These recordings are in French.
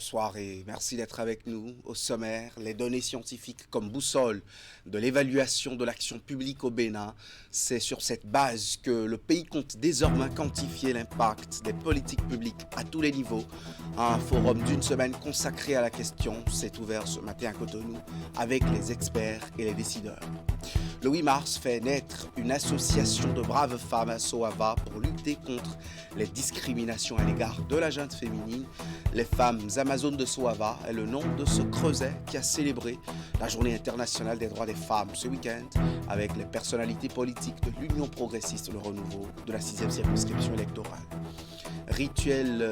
Bonsoir et merci d'être avec nous. Au sommaire, les données scientifiques comme boussole de l'évaluation de l'action publique au Bénin. C'est sur cette base que le pays compte désormais quantifier l'impact des politiques publiques à tous les niveaux. Un forum d'une semaine consacré à la question s'est ouvert ce matin à Cotonou avec les experts et les décideurs. Le 8 mars fait naître une association de braves femmes à Soava pour lutter contre les discriminations à l'égard de la gente féminine. Les femmes Amazones de Soava est le nom de ce creuset qui a célébré la Journée internationale des droits des femmes ce week-end avec les personnalités politiques de l'Union progressiste Le Renouveau de la 6e circonscription électorale. Rituel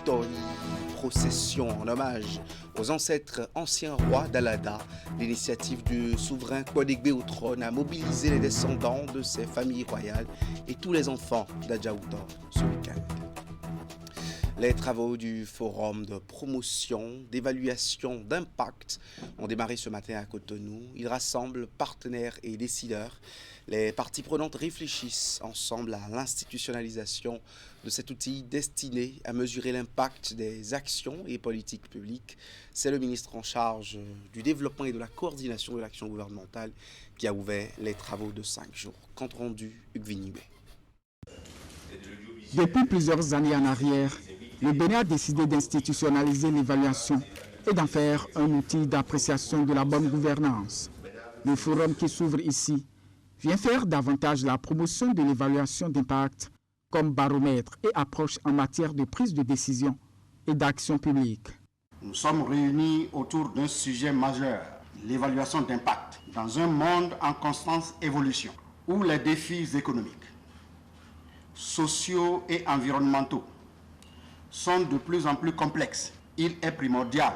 Tori, procession en hommage aux ancêtres anciens rois d'Alada. L'initiative du souverain Kwadegbe au trône a mobilisé les descendants de ces familles royales et tous les enfants d'Adjaoutor ce week-end. Les travaux du forum de promotion, d'évaluation d'impact ont démarré ce matin à Cotonou. Ils rassemblent partenaires et décideurs. Les parties prenantes réfléchissent ensemble à l'institutionnalisation de cet outil destiné à mesurer l'impact des actions et politiques publiques. C'est le ministre en charge du développement et de la coordination de l'action gouvernementale qui a ouvert les travaux de 5 jours. Compte rendu, Hugues Vignibé. Depuis plusieurs années en arrière, le Bénin a décidé d'institutionnaliser l'évaluation et d'en faire un outil d'appréciation de la bonne gouvernance. Le forum qui s'ouvre ici vient faire davantage la promotion de l'évaluation d'impact comme baromètre et approche en matière de prise de décision et d'action publique. Nous sommes réunis autour d'un sujet majeur, l'évaluation d'impact, dans un monde en constante évolution, où les défis économiques, sociaux et environnementaux sont de plus en plus complexes. Il est primordial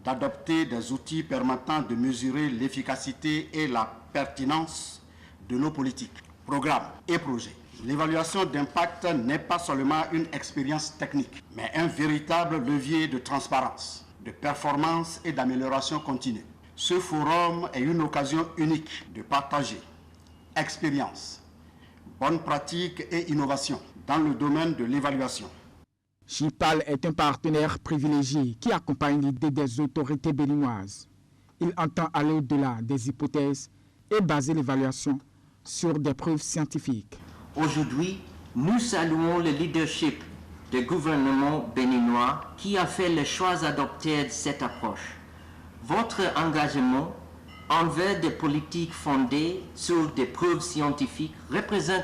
d'adopter des outils permettant de mesurer l'efficacité et la pertinence de nos politiques, programmes et projets. L'évaluation d'impact n'est pas seulement une expérience technique, mais un véritable levier de transparence, de performance et d'amélioration continue. Ce forum est une occasion unique de partager expérience, bonnes pratiques et innovations dans le domaine de l'évaluation. JIPAL est un partenaire privilégié qui accompagne l'idée des autorités béninoises. Il entend aller au-delà des hypothèses et baser l'évaluation sur des preuves scientifiques. Aujourd'hui, nous saluons le leadership du gouvernement béninois qui a fait le choix d'adopter cette approche. Votre engagement envers des politiques fondées sur des preuves scientifiques représente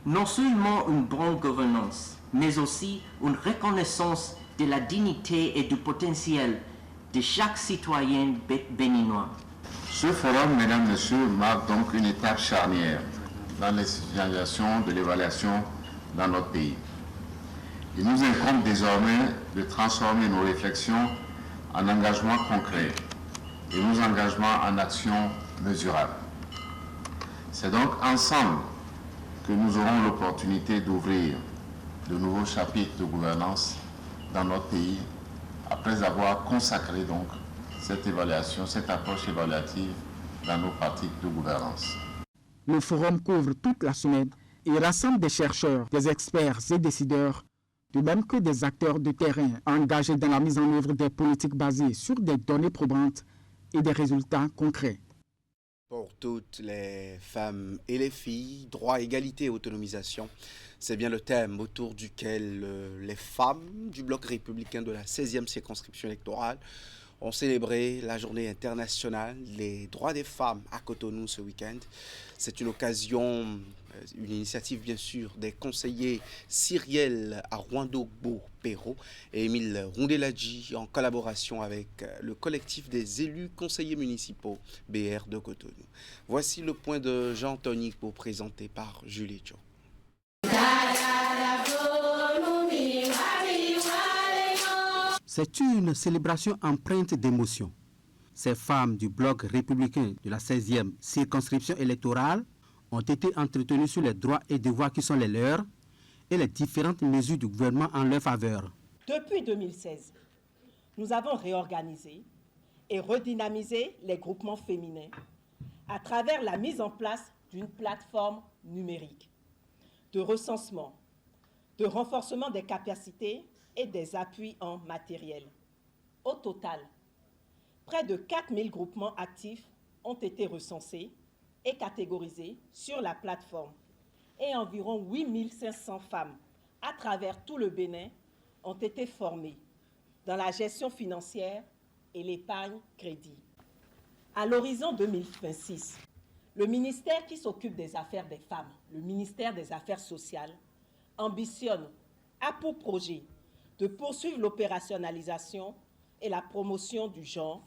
non seulement une bonne gouvernance, mais aussi une reconnaissance de la dignité et du potentiel de chaque citoyen béninois. Ce forum, mesdames et messieurs, marque donc une étape charnière dans l'institutionnalisation de l'évaluation dans notre pays. Il nous incombe désormais de transformer nos réflexions en engagements concrets et nos engagements en actions mesurables. C'est donc ensemble que nous aurons l'opportunité d'ouvrir de nouveaux chapitres de gouvernance dans notre pays après avoir consacré donc cette évaluation, cette approche évaluative dans nos pratiques de gouvernance. Le forum couvre toute la semaine et rassemble des chercheurs, des experts et décideurs, de même que des acteurs de terrain engagés dans la mise en œuvre des politiques basées sur des données probantes et des résultats concrets. Pour toutes les femmes et les filles, droit, égalité et autonomisation, c'est bien le thème autour duquel les femmes du bloc républicain de la 16e circonscription électorale ont célébré la journée internationale des droits des femmes à Cotonou ce week-end. C'est une occasion, une initiative bien sûr des conseillers Cyriel Arwandogbo Perrault et Émile Rondeladji en collaboration avec le collectif des élus conseillers municipaux BR de Cotonou. Voici le point de Jean Tonico présenté par Julie Jo. C'est une célébration empreinte d'émotion. Ces femmes du bloc républicain de la 16e circonscription électorale ont été entretenues sur les droits et devoirs qui sont les leurs et les différentes mesures du gouvernement en leur faveur. Depuis 2016, nous avons réorganisé et redynamisé les groupements féminins à travers la mise en place d'une plateforme numérique de recensement, de renforcement des capacités et des appuis en matériel. Au total, près de 4000 groupements actifs ont été recensés et catégorisés sur la plateforme et environ 8500 femmes à travers tout le Bénin ont été formées dans la gestion financière et l'épargne crédit. À l'horizon 2026, le ministère qui s'occupe des affaires des femmes, le ministère des Affaires sociales, ambitionne, a pour projet de poursuivre l'opérationnalisation et la promotion du genre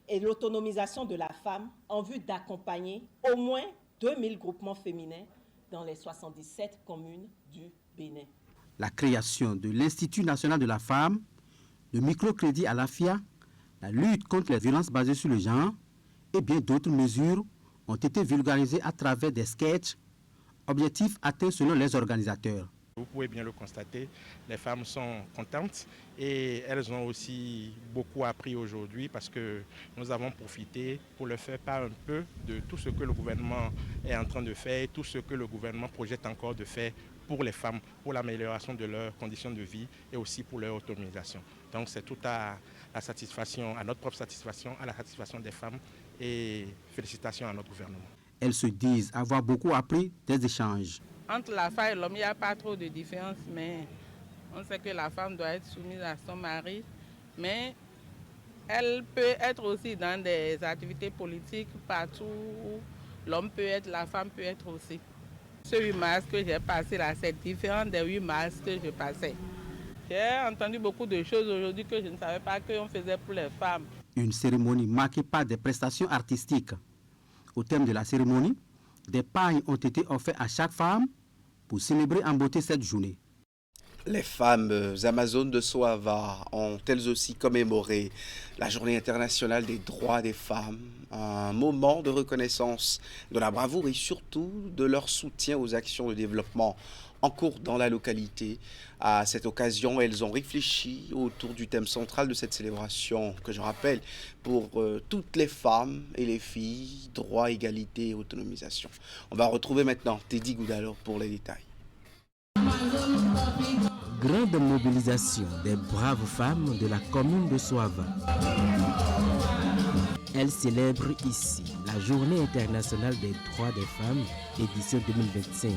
et l'autonomisation de la femme en vue d'accompagner au moins 2000 groupements féminins dans les 77 communes du Bénin. La création de l'Institut national de la femme, le microcrédit à l'AFIA, la lutte contre les violences basées sur le genre et bien d'autres mesures ont été vulgarisées à travers des sketchs, objectifs atteints selon les organisateurs. Vous pouvez bien le constater, les femmes sont contentes et elles ont aussi beaucoup appris aujourd'hui parce que nous avons profité pour leur faire part un peu de tout ce que le gouvernement est en train de faire, tout ce que le gouvernement projette encore de faire pour les femmes, pour l'amélioration de leurs conditions de vie et aussi pour leur autonomisation. Donc c'est tout à la satisfaction, à notre propre satisfaction, à la satisfaction des femmes et félicitations à notre gouvernement. Elles se disent avoir beaucoup appris des échanges. Entre la femme et l'homme, il n'y a pas trop de différence, mais on sait que la femme doit être soumise à son mari, mais elle peut être aussi dans des activités politiques partout où l'homme peut être, la femme peut être aussi. Ce 8 mars que j'ai passé là, c'est différent des 8 mars que je passais. J'ai entendu beaucoup de choses aujourd'hui que je ne savais pas qu'on faisait pour les femmes. Une cérémonie marquée par des prestations artistiques. Au thème de la cérémonie, des pagnes ont été offerts à chaque femme pour célébrer en beauté cette journée. Les femmes amazones de Soava ont elles aussi commémoré la Journée internationale des droits des femmes, un moment de reconnaissance de la bravoure et surtout de leur soutien aux actions de développement en cours dans la localité. À cette occasion, elles ont réfléchi autour du thème central de cette célébration, que je rappelle, pour toutes les femmes et les filles, droit, égalité et autonomisation. On va retrouver maintenant Teddy Goudalo pour les détails. Grande mobilisation des braves femmes de la commune de Soava. Elles célèbrent ici la Journée internationale des droits des femmes, édition 2025.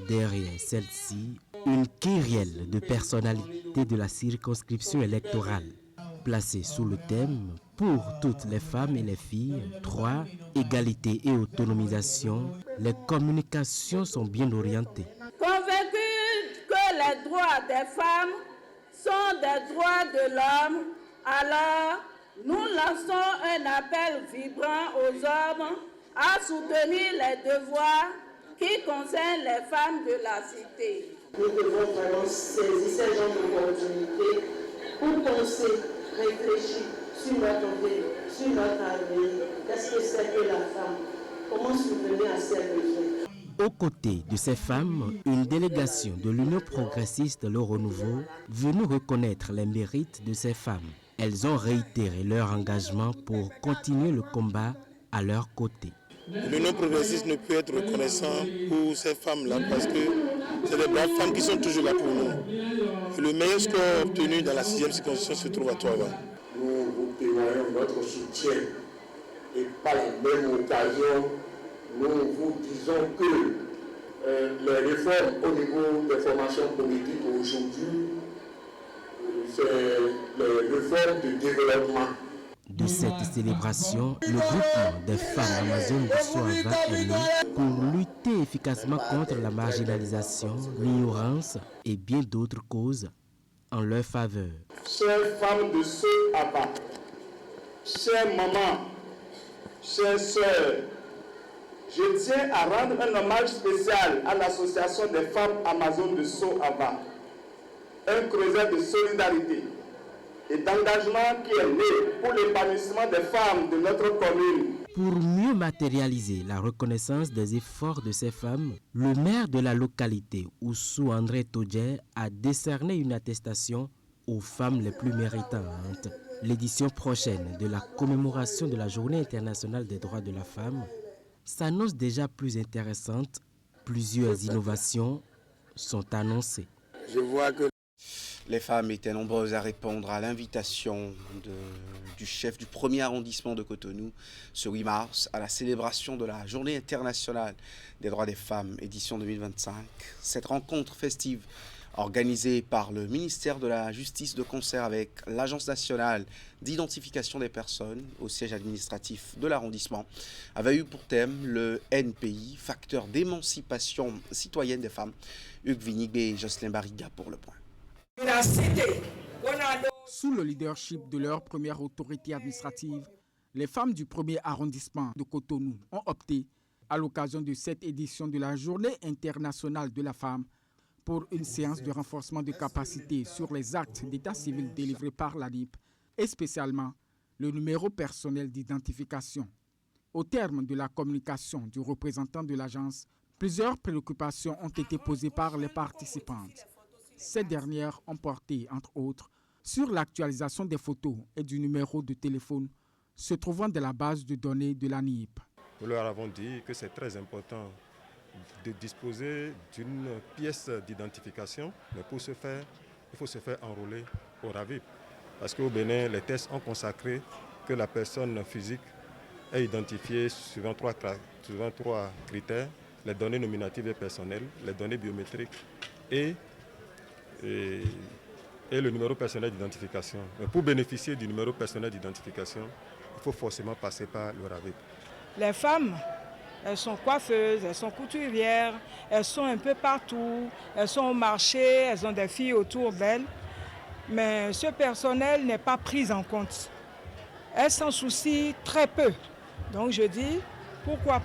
Derrière celle-ci, une kyrielle de personnalités de la circonscription électorale, placée sous le thème « Pour toutes les femmes et les filles, droit, égalité et autonomisation », les communications sont bien orientées. Convaincus que les droits des femmes sont des droits de l'homme, alors nous lançons un appel vibrant aux hommes à soutenir les devoirs qui concernent les femmes de la cité. Nous devons vraiment saisir ces genres d'opportunités pour penser, réfléchir sur notre vie, sur notre avenir. Qu'est-ce que c'est que la femme? Comment soutenir à ses besoins? Aux côtés de ces femmes, une délégation de l'Union progressiste Le Renouveau venue reconnaître les mérites de ces femmes. Elles ont réitéré leur engagement pour continuer le combat à leur côté. L'Union progressiste ne peut être reconnaissant pour ces femmes-là parce que c'est des braves femmes qui sont toujours là pour nous. Et le meilleur score obtenu dans la 6e circonscription se trouve à Toava. Nous vous témoignons notre soutien et par la même occasion, nous vous disons que les réformes au niveau des formations politiques aujourd'hui, c'est les réformes de développement. De cette célébration, le groupement des femmes amazones de Soava est né pour lutter efficacement contre la marginalisation, l'ignorance et bien d'autres causes en leur faveur. Chères femmes de Soava, chères mamans, chères sœurs, je tiens à rendre un hommage spécial à l'association des femmes amazones de Soava, un creuset de solidarité et d'engagement qui est né pour l'épanouissement des femmes de notre commune. Pour mieux matérialiser la reconnaissance des efforts de ces femmes, le maire de la localité, Oussou André Todjer, a décerné une attestation aux femmes les plus méritantes. L'édition prochaine de la commémoration de la Journée internationale des droits de la femme s'annonce déjà plus intéressante. Plusieurs innovations sont annoncées. Je vois que Les femmes étaient nombreuses à répondre à l'invitation du chef du 1er arrondissement de Cotonou ce 8 mars à la célébration de la Journée internationale des droits des femmes, édition 2025. Cette rencontre festive organisée par le ministère de la Justice de concert avec l'Agence nationale d'identification des personnes au siège administratif de l'arrondissement avait eu pour thème le NPI, facteur d'émancipation citoyenne des femmes. Hugues Vinigbe et Jocelyn Bariga pour le point. Sous le leadership de leur première autorité administrative, les femmes du 1er arrondissement de Cotonou ont opté, à l'occasion de cette édition de la Journée internationale de la femme, pour une séance de renforcement de capacité sur les actes d'état civil délivrés par l'ANIP et spécialement le numéro personnel d'identification. Au terme de la communication du représentant de l'agence, plusieurs préoccupations ont été posées par les participantes. Ces dernières ont porté, entre autres, sur l'actualisation des photos et du numéro de téléphone se trouvant dans la base de données de l'ANIP. Nous leur avons dit que c'est très important de disposer d'une pièce d'identification, mais pour ce faire, il faut se faire enrôler au RAVIP. Parce qu'au Bénin, les tests ont consacré que la personne physique est identifiée suivant trois critères, les données nominatives et personnelles, les données biométriques et le numéro personnel d'identification. Mais pour bénéficier du numéro personnel d'identification, il faut forcément passer par le RAVIP. Les femmes, elles sont coiffeuses, elles sont couturières, elles sont un peu partout, elles sont au marché, elles ont des filles autour d'elles. Mais ce personnel n'est pas pris en compte. Elles s'en soucient très peu. Donc je dis, pourquoi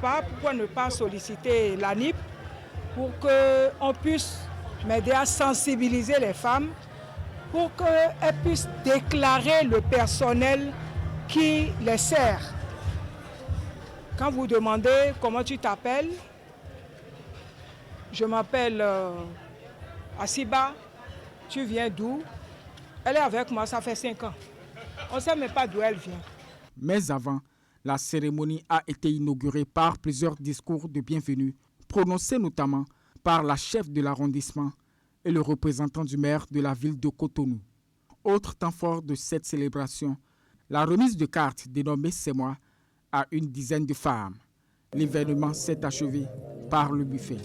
ne pas solliciter l'ANIP pour qu'on puisse m'aider à sensibiliser les femmes pour qu'elles puissent déclarer le personnel qui les sert. Quand vous demandez comment tu t'appelles, je m'appelle Asiba, tu viens d'où? Elle est avec moi, ça fait 5 ans. On ne sait même pas d'où elle vient. Mais avant, la cérémonie a été inaugurée par plusieurs discours de bienvenue, prononcés notamment par la chef de l'arrondissement et le représentant du maire de la ville de Cotonou. Autre temps fort de cette célébration, la remise de cartes dénommée C'est moi à une dizaine de femmes. L'événement s'est achevé par le buffet.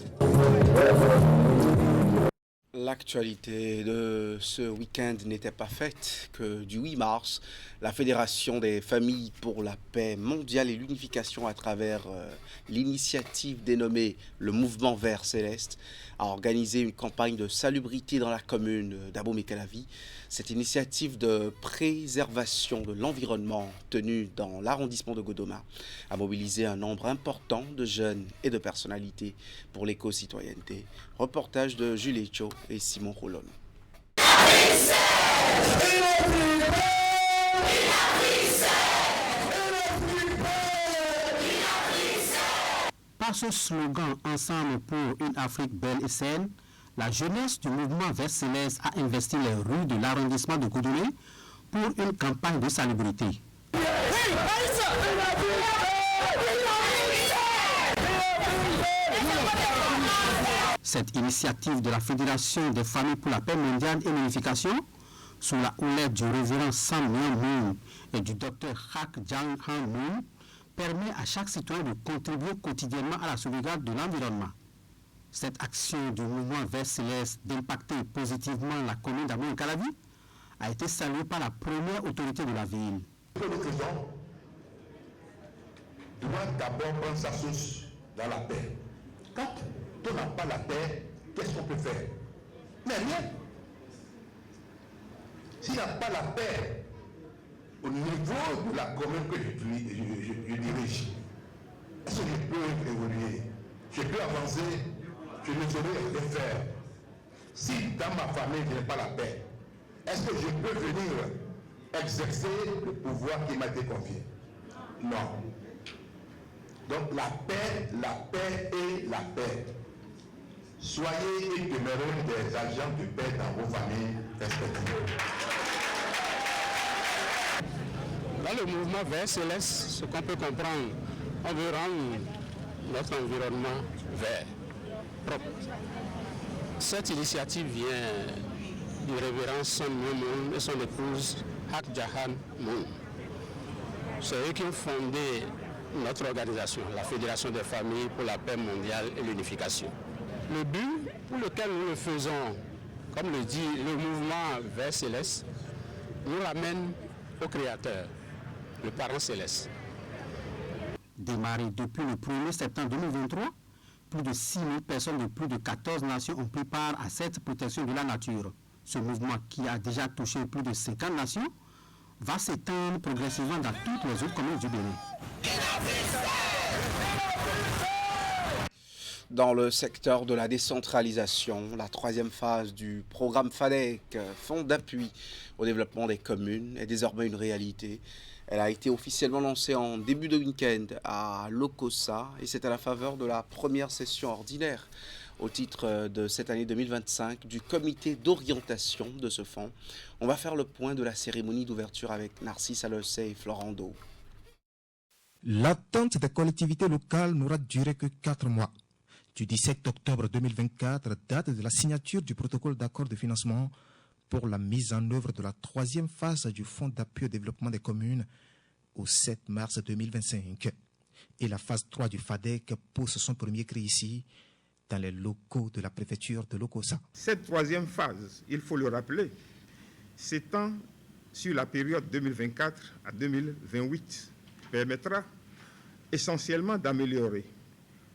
L'actualité de ce week-end n'était pas faite que du 8 mars, la Fédération des familles pour la paix mondiale et l'unification à travers l'initiative dénommée le Mouvement Vert Céleste a organisé une campagne de salubrité dans la commune d'Abomey-Calavi. Cette initiative de préservation de l'environnement tenue dans l'arrondissement de Godoma a mobilisé un nombre important de jeunes et de personnalités pour l'éco-citoyenneté. Reportage de Julie Cho et Simon Rolon. Par ce slogan « Ensemble pour une Afrique belle et saine », la jeunesse du mouvement Vert Céleste a investi les rues de l'arrondissement de Cotonou pour une campagne de salubrité. Cette initiative de la Fédération des familles pour la paix mondiale et l'unification, sous la houlette du révérend Sam Myung Moon et du docteur Hak Jang Han Moon, permet à chaque citoyen de contribuer quotidiennement à la sauvegarde de l'environnement. Cette action du mouvement Vert Céleste d'impacter positivement la commune d'Abomey-Calavi a été saluée par la première autorité de la ville. Ce que nous faisons doit d'abord prendre sa source dans la paix. Quand on n'a pas la paix, qu'est-ce qu'on peut faire? Mais rien. S'il n'y a pas la paix au niveau de la commune que je dirige, est-ce que je peux évoluer? Je peux avancer? Je ne saurais rien faire. Si dans ma famille je n'ai pas la paix, est-ce que je peux venir exercer le pouvoir qui m'a été confié? Non. Donc la paix et la paix. Soyez et demeurez des agents de paix dans vos familles respectives. Dans le mouvement Vert Céleste, ce qu'on peut comprendre, on veut rendre notre environnement vert, propre. Cette initiative vient du révérend Son Moon et son épouse Hak Jahan Moon. C'est eux qui ont fondé notre organisation, la Fédération des familles pour la paix mondiale et l'unification. Le but pour lequel nous le faisons, comme le dit le mouvement Vers Céleste, nous ramène au Créateur, le Parent Céleste. Démarré depuis le 1er septembre 2023, plus de 6 000 personnes de plus de 14 nations ont pris part à cette protection de la nature. Ce mouvement, qui a déjà touché plus de 50 nations, va s'étendre progressivement dans toutes les autres communes du Bénin. Dans le secteur de la décentralisation, la troisième phase du programme FADEC, Fonds d'appui au développement des communes, est désormais une réalité. Elle a été officiellement lancée en début de week-end à Lokossa et c'est à la faveur de la première session ordinaire au titre de cette année 2025 du comité d'orientation de ce fonds. On va faire le point de la cérémonie d'ouverture avec Narcisse Alessé et Florent Do. L'attente des collectivités locales n'aura duré que 4 mois. Du 17 octobre 2024, date de la signature du protocole d'accord de financement pour la mise en œuvre de la troisième phase du Fonds d'appui au développement des communes, au 7 mars 2025. Et la phase 3 du FADEC pousse son premier cri ici, dans les locaux de la préfecture de Lokossa. Cette troisième phase, il faut le rappeler, s'étend sur la période 2024 à 2028, permettra essentiellement d'améliorer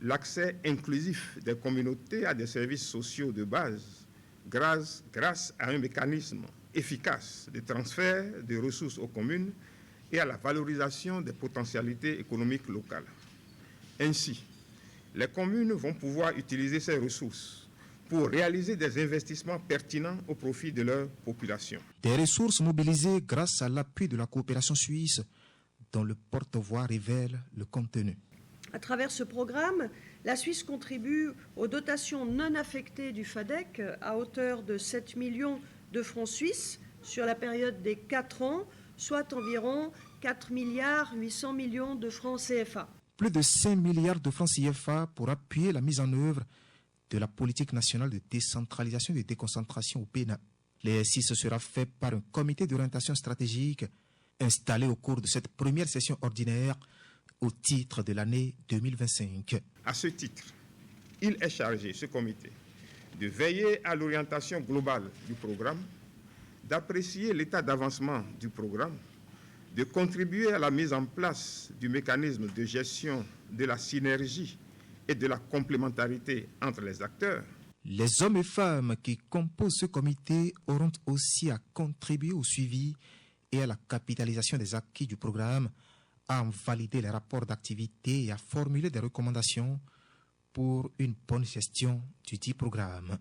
l'accès inclusif des communautés à des services sociaux de base grâce à un mécanisme efficace de transfert de ressources aux communes et à la valorisation des potentialités économiques locales. Ainsi, les communes vont pouvoir utiliser ces ressources pour réaliser des investissements pertinents au profit de leur population. Des ressources mobilisées grâce à l'appui de la coopération suisse, dont le porte-voix révèle le contenu. À travers ce programme, la Suisse contribue aux dotations non affectées du FADEC à hauteur de 7 millions de francs suisses sur la période des 4 ans, soit environ 4 milliards 800 millions de francs CFA. Plus de 5 milliards de francs CFA pour appuyer la mise en œuvre de la politique nationale de décentralisation et de déconcentration au Bénin. L'exercice sera fait par un comité d'orientation stratégique installé au cours de cette première session ordinaire au titre de l'année 2025. À ce titre, il est chargé, ce comité, de veiller à l'orientation globale du programme, d'apprécier l'état d'avancement du programme, de contribuer à la mise en place du mécanisme de gestion de la synergie et de la complémentarité entre les acteurs. Les hommes et femmes qui composent ce comité auront aussi à contribuer au suivi et à la capitalisation des acquis du programme, à en valider les rapports d'activité et à formuler des recommandations pour une bonne gestion du dit programme.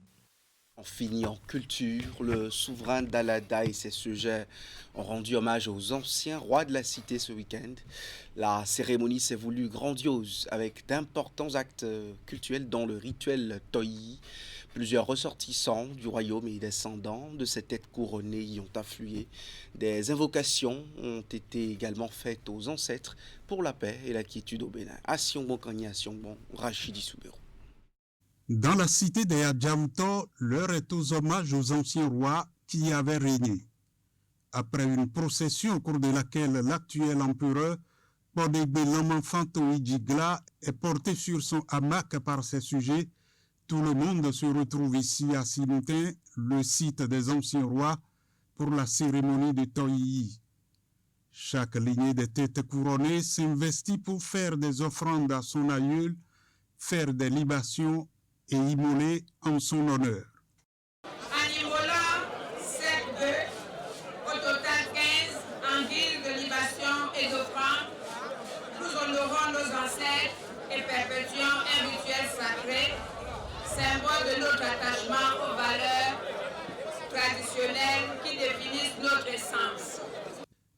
On finit en culture. Le souverain d'Alada et ses sujets ont rendu hommage aux anciens rois de la cité ce week-end. La cérémonie s'est voulue grandiose avec d'importants actes cultuels dont le rituel Toyi. Plusieurs ressortissants du royaume et descendants de ces têtes couronnées y ont afflué. Des invocations ont été également faites aux ancêtres pour la paix et la quiétude au Bénin. Asiongbon Kanye, Asiongbon, Rachidi Soubero. Dans la cité des Adjamto, l'heure est aux hommages aux anciens rois qui y avaient régné. Après une procession au cours de laquelle l'actuel empereur Podegbe Lamanfan Toïdjigla est porté sur son hamac par ses sujets, tout le monde se retrouve ici à Sinutin, le site des anciens rois, pour la cérémonie de Toyi. Chaque lignée des têtes couronnées s'investit pour faire des offrandes à son aïeul, faire des libations et immoler en son honneur. En immolant 7 bœufs, au total 15 en guise de libation et d'offrande, nous honorons nos ancêtres et perpétuons un rituel sacré, symbole de notre attachement aux valeurs traditionnelles qui définissent notre essence.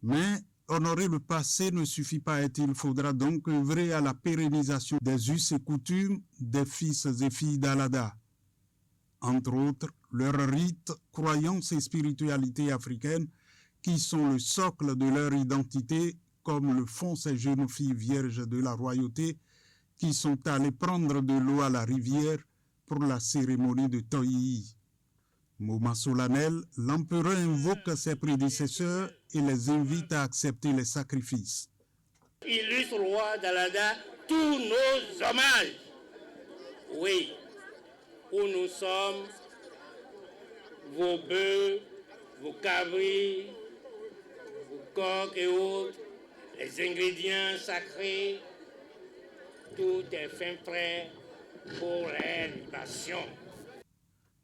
Mais honorer le passé ne suffit pas et il faudra donc œuvrer à la pérennisation des us et coutumes des fils et filles d'Alada. Entre autres, leurs rites, croyances et spiritualités africaines qui sont le socle de leur identité, comme le font ces jeunes filles vierges de la royauté qui sont allées prendre de l'eau à la rivière pour la cérémonie de Toyi. Moment solennel, l'empereur invoque ses prédécesseurs et les invite à accepter les sacrifices. Illustre roi Dalada, tous nos hommages. Oui, où nous sommes, vos bœufs, vos cabris, vos coqs et autres, les ingrédients sacrés, tout est fin prêt pour les libations.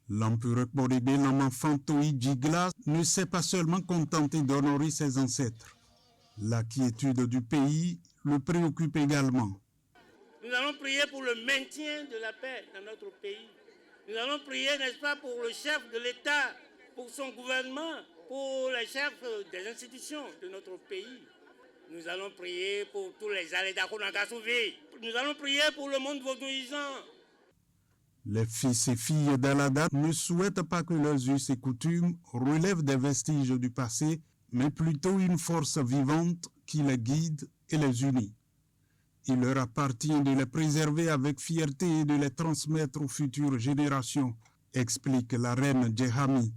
L'empereur Borébé Lama Fantoï Djigla ne s'est pas seulement contenté d'honorer ses ancêtres. La quiétude du pays le préoccupe également. Nous allons prier pour le maintien de la paix dans notre pays. Nous allons prier, n'est-ce pas, pour le chef de l'État, pour son gouvernement, pour les chefs des institutions de notre pays. Nous allons prier pour tous les Alédakounakasouvi. Nous allons prier pour le monde vaudouisant. Les fils et filles d'Alada ne souhaitent pas que leurs us et coutumes relèvent des vestiges du passé, mais plutôt une force vivante qui les guide et les unit. Il leur appartient de les préserver avec fierté et de les transmettre aux futures générations, explique la reine Djehami.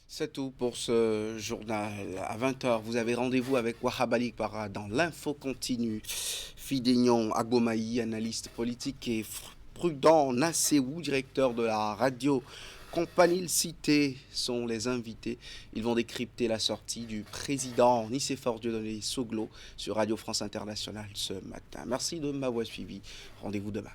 C'est tout pour ce journal. À 20h, vous avez rendez-vous avec Wahab Ali Para dans l'info continue. Fidénion Agomaï, analyste politique, et Prudent Nasséou, directeur de la radio Compagnie Cité, sont les invités. Ils vont décrypter la sortie du président Nicéphore Dieudonné Soglo sur Radio France Internationale ce matin. Merci de m'avoir suivi. Rendez-vous demain.